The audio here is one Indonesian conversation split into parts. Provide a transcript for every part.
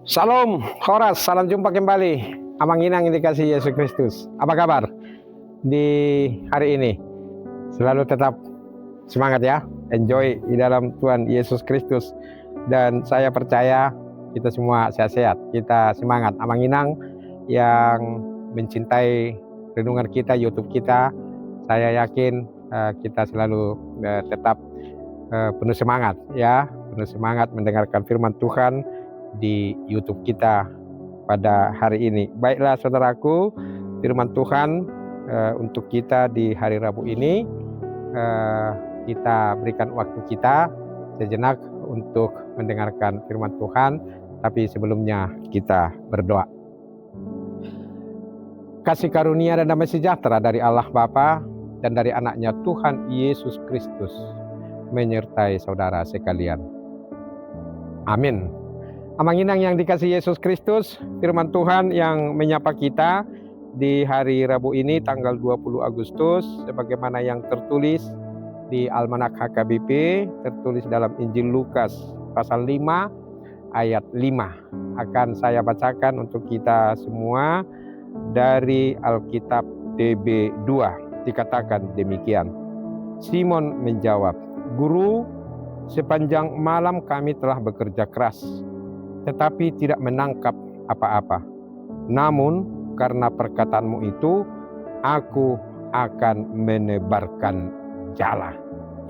Salam, Horas, salam jumpa kembali. Amang Inang yang dikasih Yesus Kristus. Apa kabar di hari ini? Selalu tetap semangat ya. Enjoy di dalam Tuhan Yesus Kristus. Dan saya percaya kita semua sehat-sehat. Kita semangat. Amang Inang yang mencintai renungan kita, YouTube kita. Saya yakin kita selalu tetap penuh semangat ya. Penuh semangat mendengarkan firman Tuhan di YouTube kita pada hari ini. Baiklah saudaraku, firman Tuhan untuk kita di hari Rabu ini, kita berikan waktu kita sejenak untuk mendengarkan firman Tuhan, tapi sebelumnya kita berdoa. Kasih karunia dan damai sejahtera dari Allah Bapa dan dari anaknya Tuhan Yesus Kristus menyertai saudara sekalian. Amin. Amang Inang yang dikasih Yesus Kristus, firman Tuhan yang menyapa kita di hari Rabu ini tanggal 20 Agustus sebagaimana yang tertulis di Almanak HKBP, tertulis dalam Injil Lukas pasal 5 ayat 5. Akan saya bacakan untuk kita semua dari Alkitab DB2. Dikatakan demikian. Simon menjawab, "Guru, sepanjang malam kami telah bekerja keras, tetapi tidak menangkap apa-apa. Namun karena perkataanmu itu, aku akan menebarkan jala."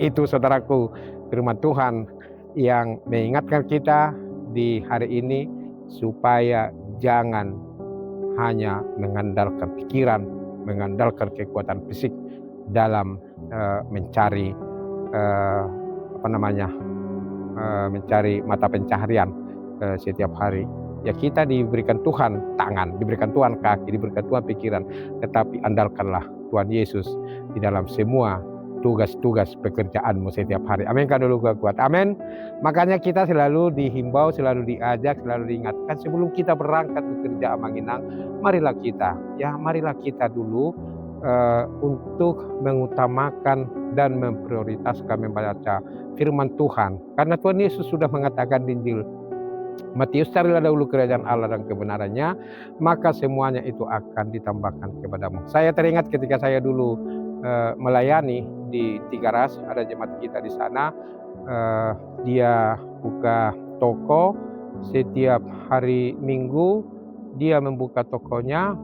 Itu saudaraku, firman Tuhan yang mengingatkan kita di hari ini supaya jangan hanya mengandalkan pikiran, mengandalkan kekuatan fisik dalam mencari mencari mata pencaharian setiap hari. Ya, kita diberikan Tuhan tangan, diberikan Tuhan kaki, diberikan Tuhan pikiran, tetapi andalkanlah Tuhan Yesus di dalam semua tugas-tugas pekerjaanmu setiap hari. Amin kan dulu kuat. Amin. Makanya kita selalu dihimbau, selalu diajak, selalu diingatkan sebelum kita berangkat bekerja Amang Inang, marilah kita dulu untuk mengutamakan dan memprioritaskan membaca firman Tuhan. Karena Tuhan Yesus sudah mengatakan di Injil Matius, "Carilah dahulu kerajaan Allah dan kebenarannya, maka semuanya itu akan ditambahkan kepadamu." Saya teringat ketika saya dulu melayani di Tiga Ras, ada jemaat kita di sana, dia buka toko setiap hari Minggu, dia membuka tokonya,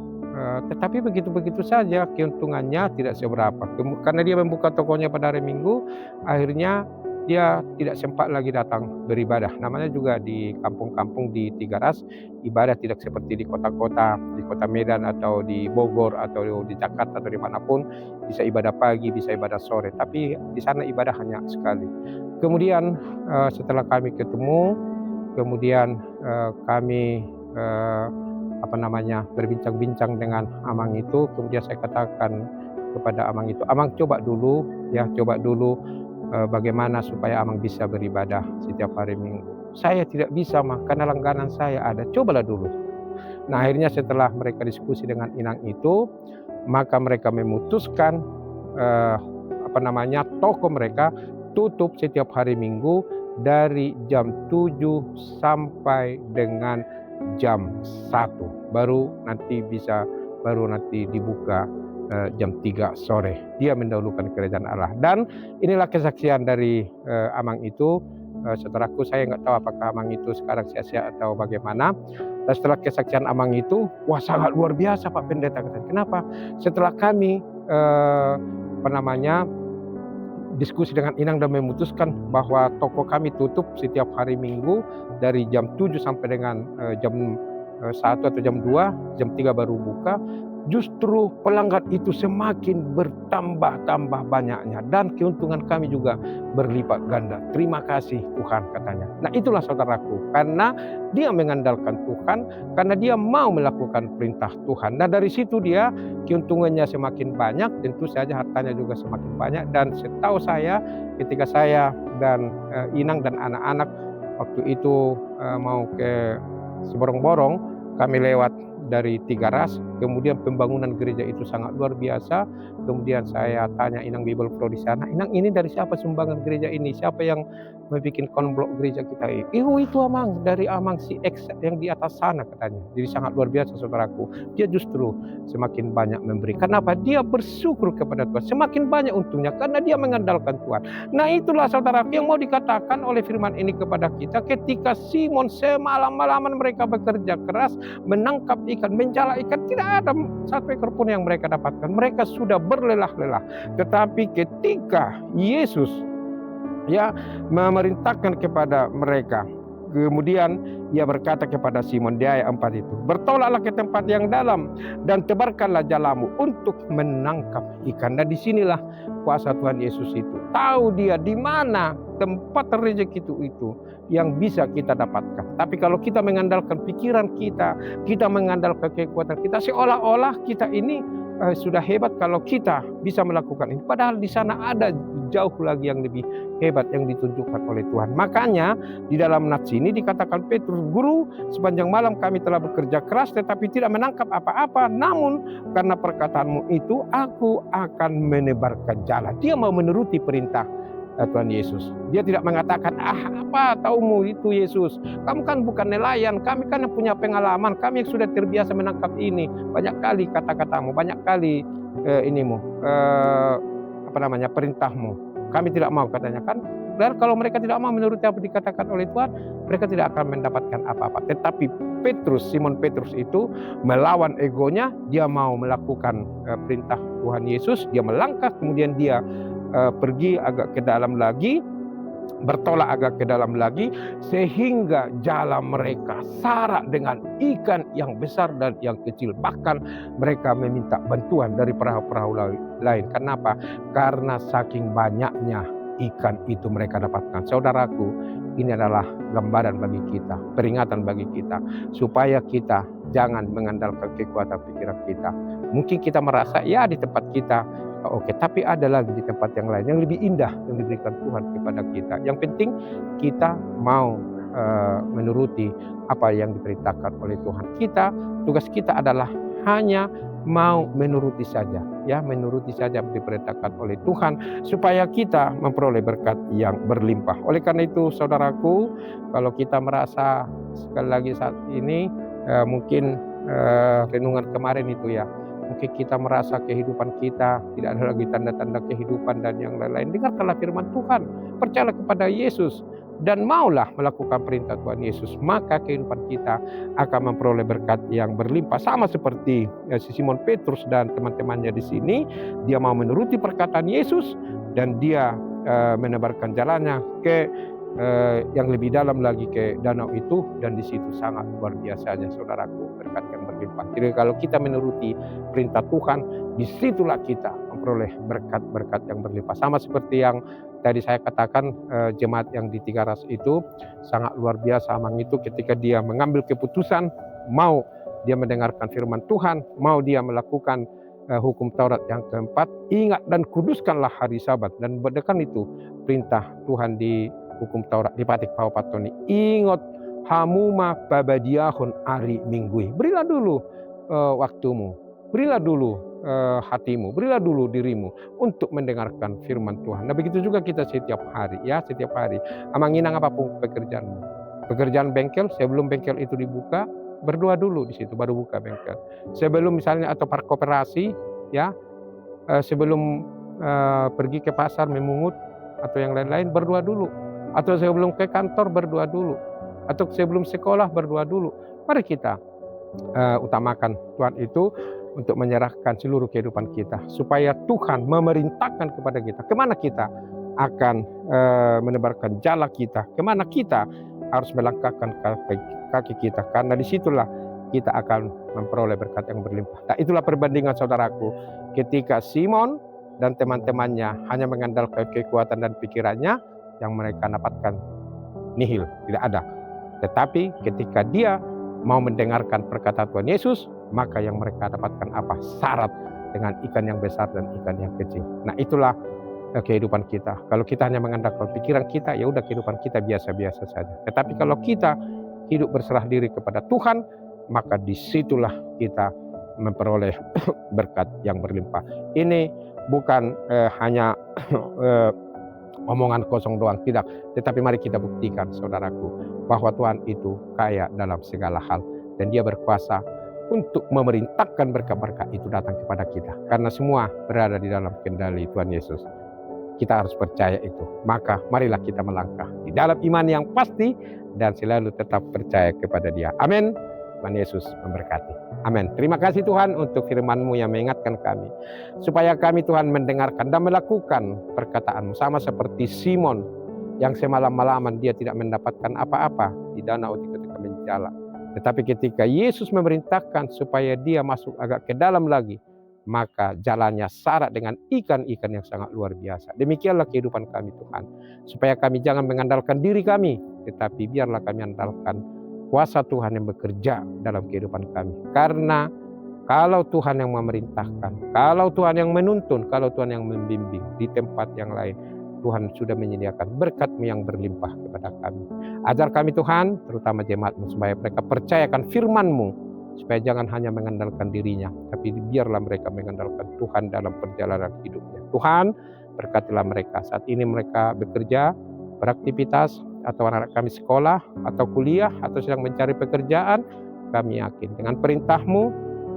tetapi begitu-begitu saja, keuntungannya tidak seberapa. Karena dia membuka tokonya pada hari Minggu, akhirnya dia tidak sempat lagi datang beribadah. Namanya juga di kampung-kampung di Tiga Ras, ibadah tidak seperti di kota-kota, di kota Medan atau di Bogor atau di Jakarta atau dimanapun, bisa ibadah pagi, bisa ibadah sore. Tapi di sana ibadah hanya sekali. Kemudian setelah kami ketemu, kemudian kami berbincang-bincang dengan Amang itu, kemudian saya katakan kepada Amang itu, "Amang coba dulu bagaimana supaya Amang bisa beribadah setiap hari Minggu." "Saya tidak bisa mah, karena langganan saya ada." "Cobalah dulu." Nah, akhirnya setelah mereka diskusi dengan Inang itu, maka mereka memutuskan toko mereka tutup setiap hari Minggu dari jam 7 sampai dengan jam 1. Baru nanti dibuka jam 3 sore. Dia mendahulukan kerajaan Allah. Dan inilah kesaksian dari Amang itu. Saudaraku, saya nggak tahu apakah Amang itu sekarang sehat-sehat atau bagaimana. Dan setelah kesaksian Amang itu, wah sangat luar biasa Pak Pendeta. Kenapa? Setelah kami diskusi dengan Inang dan memutuskan bahwa toko kami tutup setiap hari Minggu dari jam 7 sampai dengan jam 1 atau jam 2, jam 3 baru buka. Justru pelanggan itu semakin bertambah banyaknya dan keuntungan kami juga berlipat ganda. "Terima kasih Tuhan," katanya. Nah, itulah saudaraku, karena dia mengandalkan Tuhan, karena dia mau melakukan perintah Tuhan. Nah, dari situ dia keuntungannya semakin banyak, tentu saja hartanya juga semakin banyak. Dan setahu saya, ketika saya dan Inang dan anak-anak waktu itu mau ke Seborong-Borong, kami lewat dari Tiga Ras, kemudian pembangunan gereja itu sangat luar biasa. Kemudian saya tanya Inang Bible Pro di sana, Inang ini dari siapa sumbangan gereja ini? Siapa yang membuat konblok gereja kita ini? Itu Amang, dari Amang si X yang di atas sana katanya. Jadi sangat luar biasa saudaraku. Dia justru semakin banyak memberi. Kenapa? Dia bersyukur kepada Tuhan. Semakin banyak untungnya karena dia mengandalkan Tuhan. Nah itulah saudaraku yang mau dikatakan oleh firman ini kepada kita. Ketika Simon semalam-malaman mereka bekerja keras, menangkap ikan, menjala ikan, tidak ada satu ekor pun yang mereka dapatkan. Mereka sudah berlelah-lelah. Tetapi ketika Yesus memerintahkan kepada mereka, kemudian ia berkata kepada Simon di ayat 4 itu, bertolaklah ke tempat yang dalam dan tebarkanlah jalamu untuk menangkap ikan. Dan disinilah kuasa Tuhan Yesus itu. Tahu dia di mana tempat rezeki itu yang bisa kita dapatkan. Tapi kalau kita mengandalkan pikiran kita mengandalkan kekuatan kita, seolah-olah kita ini sudah hebat kalau kita bisa melakukan ini. Padahal di sana ada jauh lagi yang lebih hebat yang ditunjukkan oleh Tuhan. Makanya di dalam nats ini dikatakan Petrus, Guru, sepanjang malam kami telah bekerja keras tetapi tidak menangkap apa-apa. Namun karena perkataanmu itu aku akan menebarkan jala. Dia mau menuruti perintah Tuhan Yesus. Dia tidak mengatakan, apa taumu itu Yesus, kamu kan bukan nelayan, kami kan yang punya pengalaman, kami yang sudah terbiasa menangkap ini, banyak kali kata-katamu, banyak kali perintahmu, kami tidak mau, katanya kan. Dan kalau mereka tidak mau menuruti apa dikatakan oleh Tuhan, mereka tidak akan mendapatkan apa-apa. Tetapi Simon Petrus itu melawan egonya, dia mau melakukan perintah Tuhan Yesus, dia melangkah, kemudian dia pergi agak ke dalam lagi, bertolak agak ke dalam lagi, sehingga jala mereka syarat dengan ikan yang besar dan yang kecil. Bahkan mereka meminta bantuan dari perahu-perahu lain. Kenapa? Karena saking banyaknya ikan itu mereka dapatkan. Saudaraku, ini adalah gambaran bagi kita, peringatan bagi kita, supaya kita jangan mengandalkan kekuatan pikiran kita. Mungkin kita merasa ya di tempat kita oke, tapi ada lagi di tempat yang lain yang lebih indah yang diberikan Tuhan kepada kita. Yang penting kita mau menuruti apa yang diperintahkan oleh Tuhan. Tugas kita adalah hanya mau menuruti saja, menuruti saja yang diperintahkan oleh Tuhan supaya kita memperoleh berkat yang berlimpah. Oleh karena itu, saudaraku, kalau kita merasa sekali lagi saat ini mungkin renungan kemarin itu mungkin kita merasa kehidupan kita tidak ada lagi tanda-tanda kehidupan dan yang lain-lain. Dengarkanlah firman Tuhan, percayalah kepada Yesus, dan maulah melakukan perintah Tuhan Yesus, maka kehidupan kita akan memperoleh berkat yang berlimpah. Sama seperti Simon Petrus dan teman-temannya di sini, dia mau menuruti perkataan Yesus dan dia menebarkan jalannya ke yang lebih dalam lagi ke danau itu, dan di situ sangat luar biasanya saudaraku berkat yang berlimpah. Jadi kalau kita menuruti perintah Tuhan, disitulah kita memperoleh berkat-berkat yang berlimpah. Sama seperti yang tadi saya katakan, jemaat yang di Tiga Ras itu sangat luar biasa. Amang itu ketika dia mengambil keputusan, mau dia mendengarkan firman Tuhan, mau dia melakukan hukum Taurat yang keempat, ingat dan kuduskanlah hari Sabat. Dan berdasarkan itu perintah Tuhan di hukum Taurat di patik paupatoni, ingot hamuma babadiahon ari minggui. Berilah dulu waktumu, berilah dulu hatimu, berilah dulu dirimu untuk mendengarkan firman Tuhan. Nah begitu juga kita setiap hari, setiap hari. Amanginang apapun pekerjaanmu, pekerjaan bengkel, sebelum bengkel itu dibuka, berdoa dulu di situ baru buka bengkel. Sebelum misalnya atau koperasi, sebelum pergi ke pasar memungut atau yang lain-lain, berdoa dulu. Atau sebelum ke kantor berdoa dulu, atau sebelum sekolah berdoa dulu. Mari kita utamakan Tuhan itu untuk menyerahkan seluruh kehidupan kita, supaya Tuhan memerintahkan kepada kita kemana kita akan menebarkan jala kita, kemana kita harus melangkahkan kaki kita, karena disitulah kita akan memperoleh berkat yang berlimpah. Nah itulah perbandingan saudaraku, ketika Simon dan teman-temannya hanya mengandalkan kekuatan dan pikirannya, yang mereka dapatkan nihil, tidak ada. Tetapi ketika dia mau mendengarkan perkataan Tuhan Yesus, maka yang mereka dapatkan apa? Syarat dengan ikan yang besar dan ikan yang kecil. Nah itulah kehidupan kita. Kalau kita hanya mengandalkan pikiran kita, ya udah kehidupan kita biasa-biasa saja. Tetapi kalau kita hidup berserah diri kepada Tuhan, maka disitulah kita memperoleh berkat yang berlimpah. Ini bukan hanya omongan kosong doang, tidak. Tetapi mari kita buktikan, saudaraku, bahwa Tuhan itu kaya dalam segala hal. Dan Dia berkuasa untuk memerintahkan berkat-berkat itu datang kepada kita. Karena semua berada di dalam kendali Tuhan Yesus. Kita harus percaya itu. Maka marilah kita melangkah di dalam iman yang pasti dan selalu tetap percaya kepada Dia. Amin. Tuhan Yesus memberkati. Amin. Terima kasih Tuhan untuk firman-Mu yang mengingatkan kami. Supaya kami Tuhan mendengarkan dan melakukan perkataan-Mu. Sama seperti Simon yang semalam-malaman dia tidak mendapatkan apa-apa di danau ketika menjala. Tetapi ketika Yesus memerintahkan supaya dia masuk agak ke dalam lagi, maka jalannya syarat dengan ikan-ikan yang sangat luar biasa. Demikianlah kehidupan kami Tuhan. Supaya kami jangan mengandalkan diri kami, tetapi biarlah kami andalkan kuasa Tuhan yang bekerja dalam kehidupan kami. Karena kalau Tuhan yang memerintahkan, kalau Tuhan yang menuntun, kalau Tuhan yang membimbing di tempat yang lain, Tuhan sudah menyediakan berkat-Mu yang berlimpah kepada kami. Ajar kami Tuhan, terutama jemaat-Mu, supaya mereka percayakan firman-Mu, supaya jangan hanya mengandalkan dirinya, tapi biarlah mereka mengandalkan Tuhan dalam perjalanan hidupnya. Tuhan, berkatilah mereka. Saat ini mereka bekerja, beraktivitas, atau anak kami sekolah, atau kuliah, atau sedang mencari pekerjaan, kami yakin dengan perintah-Mu,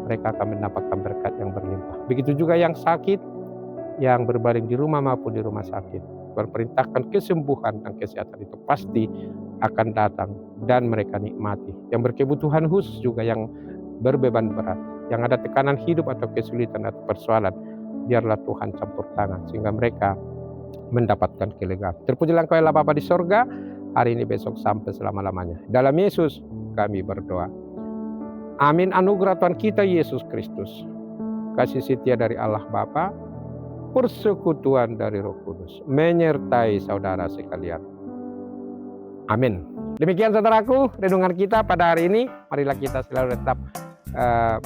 mereka akan mendapatkan berkat yang berlimpah. Begitu juga yang sakit, yang berbaring di rumah maupun di rumah sakit. Tuhan perintahkan kesembuhan dan kesehatan itu pasti akan datang dan mereka nikmati. Yang berkebutuhan khusus juga, yang berbeban berat, yang ada tekanan hidup atau kesulitan atau persoalan, biarlah Tuhan campur tangan sehingga mereka mendapatkan kelegaan. Terpujilah Engkau ya Bapa di sorga, hari ini, besok, sampai selama-lamanya. Dalam Yesus kami berdoa. Amin. Anugerah Tuhan kita Yesus Kristus, kasih setia dari Allah Bapa, persekutuan dari Roh Kudus menyertai saudara sekalian. Amin. Demikian saudaraku, renungan kita pada hari ini. Marilah kita selalu tetap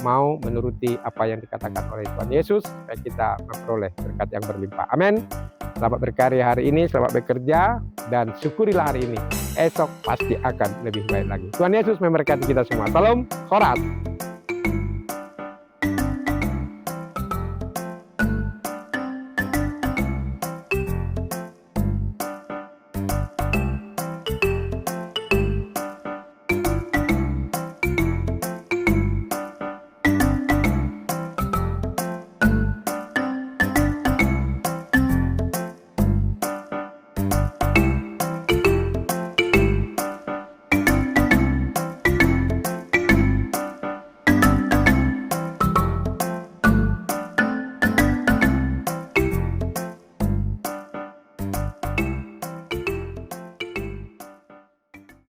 mau menuruti apa yang dikatakan oleh Tuhan Yesus, supaya kita memperoleh berkat yang berlimpah. Amin. Selamat berkarya hari ini, selamat bekerja, dan syukurilah hari ini. Esok pasti akan lebih baik lagi. Tuhan Yesus memberkati kita semua. Salam, khorat.